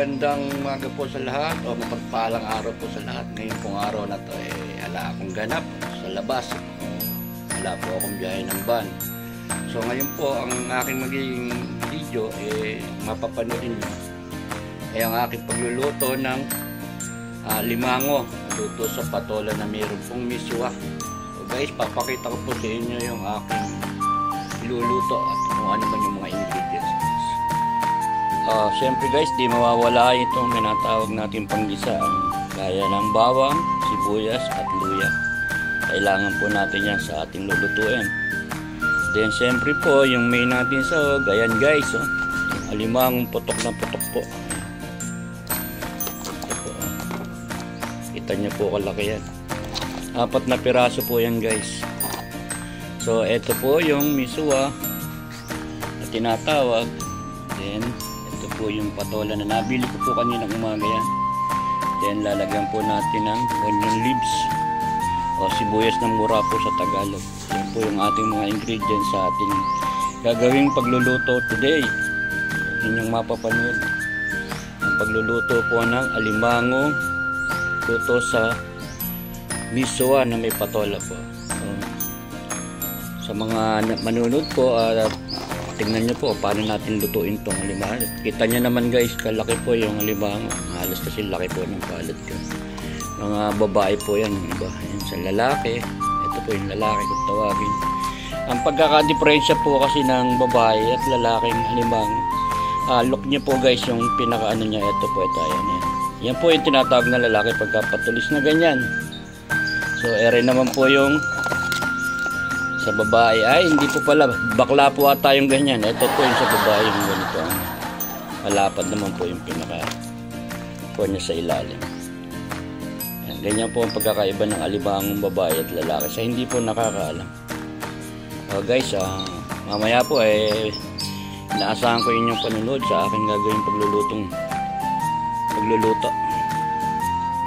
magandang umaga po sa lahat o mapagpalang araw po sa lahat. Ngayon pong araw na to ala akong ganap sa labas. Wala po akong biyahe ng van. So ngayon po ang aking magiging video mapapanoodin nyo ay ang aking pagluluto ng limango. Luto sa patola na mayroon pong miswa. So guys, papakita ko po sa inyo yung aking iluluto at kung ano man yung mga ingredients. Siyempre guys, di mawawala itong tinatawag natin panggisaan gaya ng bawang, sibuyas at luya. Kailangan po natin yan sa ating lulutuin. Then siyempre po yung main natin sa ayan guys, alimang putok na putok po. Kita nyo po kalaki yan. 4 na piraso po yan guys. So ito po yung miswa na tinatawag. Then ito po yung patola na nabili ko po kaninang umaga yan. Then lalagyan po natin ng onion leaves o sibuyas ng mura po sa Tagalog. Yan po yung ating mga ingredients sa ating gagawing pagluluto today. Inyong mapapanood ang pagluluto po ng alimango luto sa miswa na may patola po. So, sa mga manunod po tingnan nyo po paano natin lutuin itong alimango. Kita nyo naman guys, kalaki po yung alimango. Halos kasi laki po ng palad ko. Mga babae po yan. Yan sa lalaki. Ito po yung lalaki kung tawagin. Ang pagkakadiferensya po kasi ng babae at lalaking alimango. Look nyo po guys yung pinakaano niya. Ito po, ito. Ayan. Yan po yung tinatawag na lalaki pagkapatulis na ganyan. So ere naman po yung sa babae ay hindi po pala, bakla po ata yung ganyan. Ito po yung sa babae yung ganito. Malapad naman po yung pinaka po niya sa ilalim. Yan, ganyan po ang pagkakaiba ng alibangong babae at lalaki sa hindi po nakakaalam. Guys, mamaya po inaasahan ko inyong panunod sa aking gagawin pagluluto.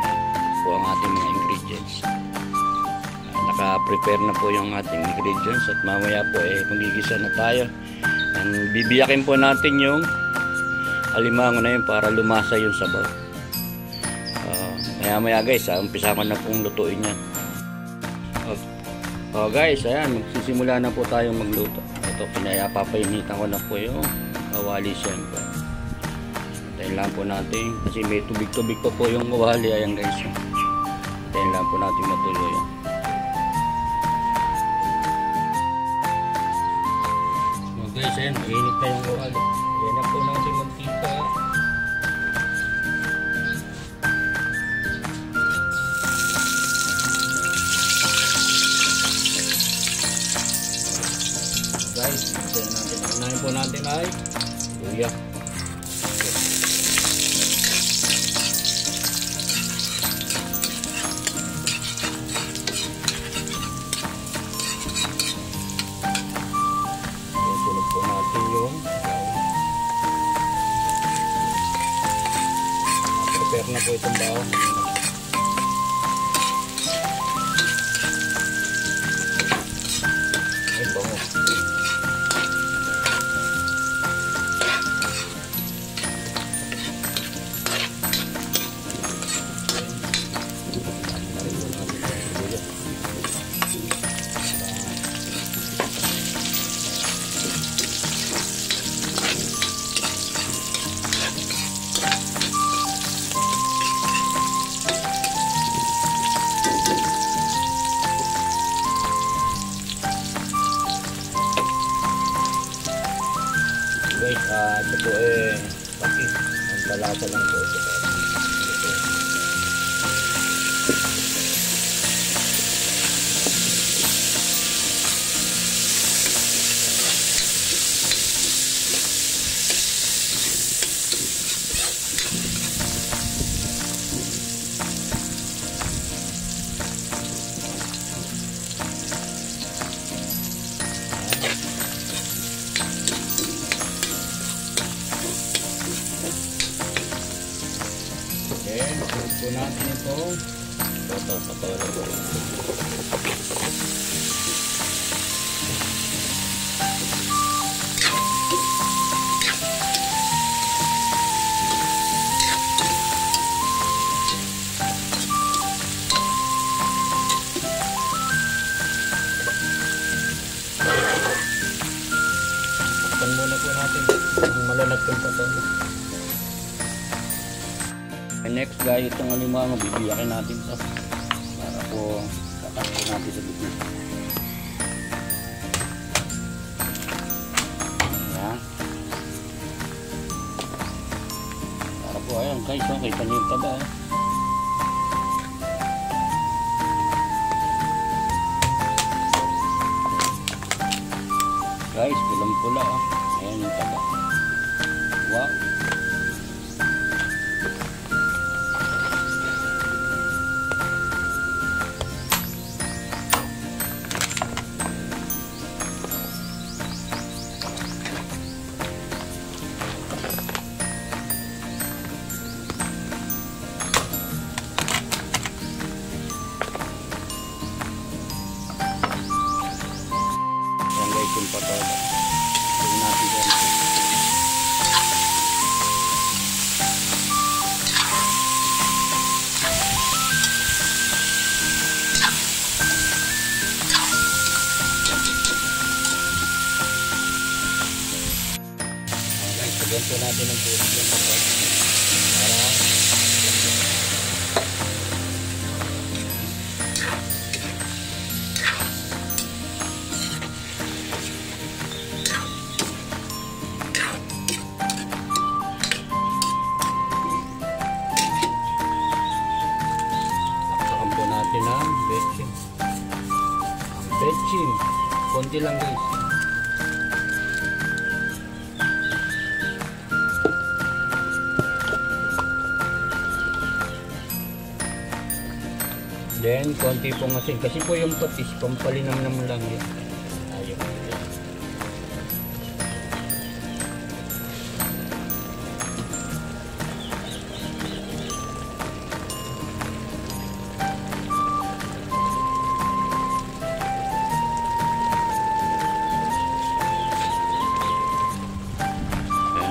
Yan po ang ating mga ingredients. Naka-prepare na po yung ating ingredients at mamaya po magigisa na tayo. And bibiyakin po natin yung alimango na yun para lumasa yung sabaw. Maya guys, umpisa ko na pong lutuin yan. Guys, ayan, magsisimula na po tayong magluto. Ito, papainitan ko na po yung kawali siyempre. Tayin lang po natin kasi may tubig-tubig pa po yung kawali. Ayan guys, tayin lang po natin matuloy. Guys, ayan, mainit na yung kawali. Ayan na po natin magtika. Guys, ayan natin. Unahin po natin ay luya. Prepare na po itong bawang. Ay, bango. Guys, ito po pakit. Ang talasa lang po ito. po natin ito. Patola po. Malalag yung patol. And next guys, itong alimango, bibiyakin natin to para po katas po natin sa gitna. Ayan. Para po, ayan guys, kita nyo yung taba. Guys, pulang-pula. Ayan yung taba. Wow. Yung patol. Tingnan natin yan. Guys, sagyan po natin ang tubig yung patol. Natin ang betchin. Ang betchin. Konti lang guys. Then, konti pong asin. Kasi po yung patis, pampalinam naman lang yun. Ayaw.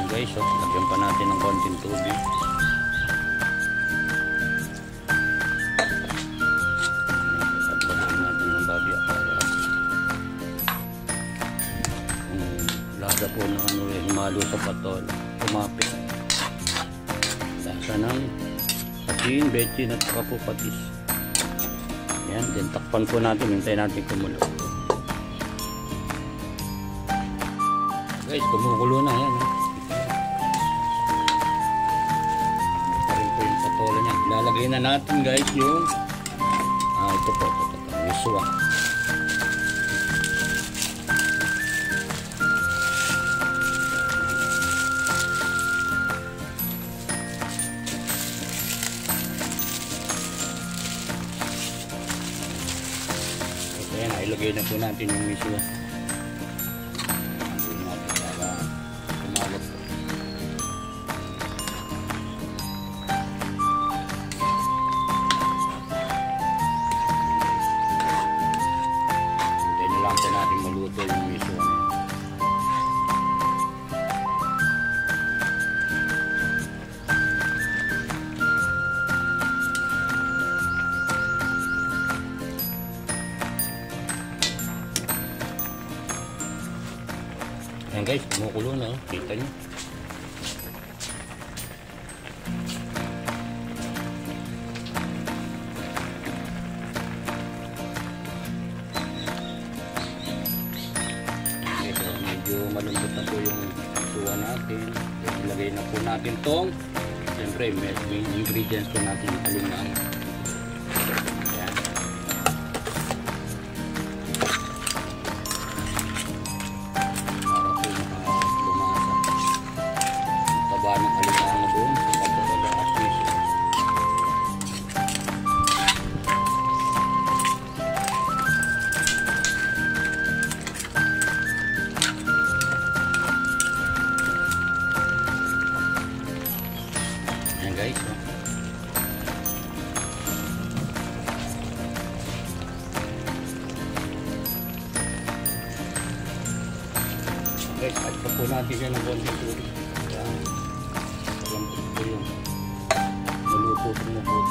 Guys, so, lagyan pa natin ng konting tubig. Pagpagin natin ng babya para lasa po ng himalo sa patol, kumapit. Lasa ng asin, betchin at saka po patis. Ayan, then takpan po natin, hintayin natin kumulo. Guys, kumukulo na yan. Ilalagay na natin guys yung ito po, miswa. Ayan, ilagay na po natin yung miswa. Natin maluto yung miswa na yun. Ayan guys, kumukulo na. Kita nyo. Medyo malambot na po yung suwa natin. Ilagay na po natin tong, siyempre may ingredients po natin yung alimango. Ayan. Para po lumasa yung taba ng alimango doon sa patol at miso. Guys, so. Guys, at po natin siya ng konting tubig. Alam po yung maluto po na po.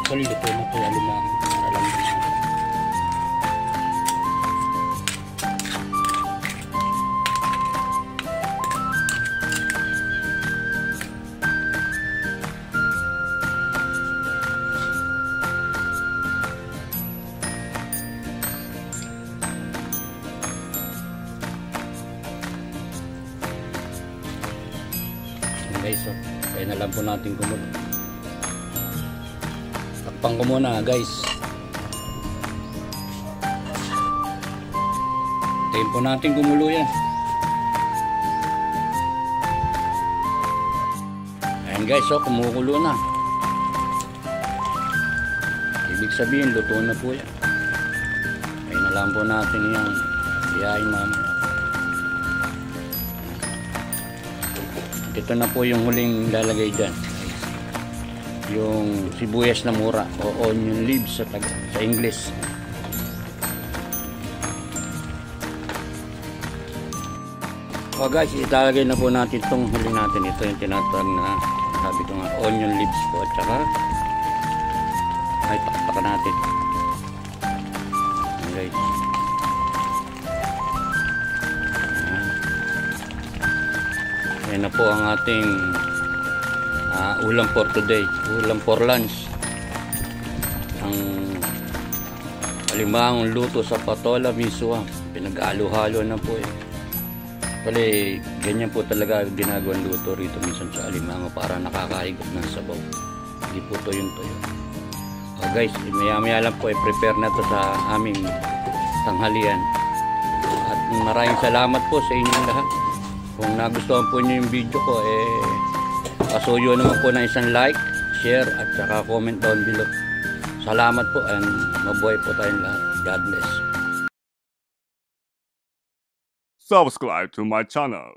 Actually, ito na po yung alimango. Alam po natin. guys, so, kaya na lang po natin kumulo. Takpan ko muna guys. Tayin po natin kumulo yan. Ayan guys, so kumukulo na. Ibig sabihin, luto na po yan. Kaya na lang po natin yung iyain mamaya. Ito na po yung huling lalagay dyan. Yung sibuyas na mura o onion leaves sa English. O guys, italagay na po natin itong huli natin. Ito yung tinatawag na, sabi ko nga, onion leaves po. At saka ay takpakan natin. Okay. Ayan na po ang ating ulam for today. Ulam for lunch. Ang alimangong luto sa patola miswa. Pinag-halo-halo na po eh. Kali, ganyan po talaga ginagawang luto rito minsan sa alimango para nakakahigop ng sabaw. Hindi po tuyong-tuyo. Guys, maya-maya lang po i-prepare na to sa aming tanghalian. At maraming salamat po sa inyong lahat. Kung nagustuhan po niyo yung video ko, pasuyo naman po ng isang like, share, at saka comment down below. Salamat po and mabuhay po tayong lahat. God bless. Subscribe to my channel.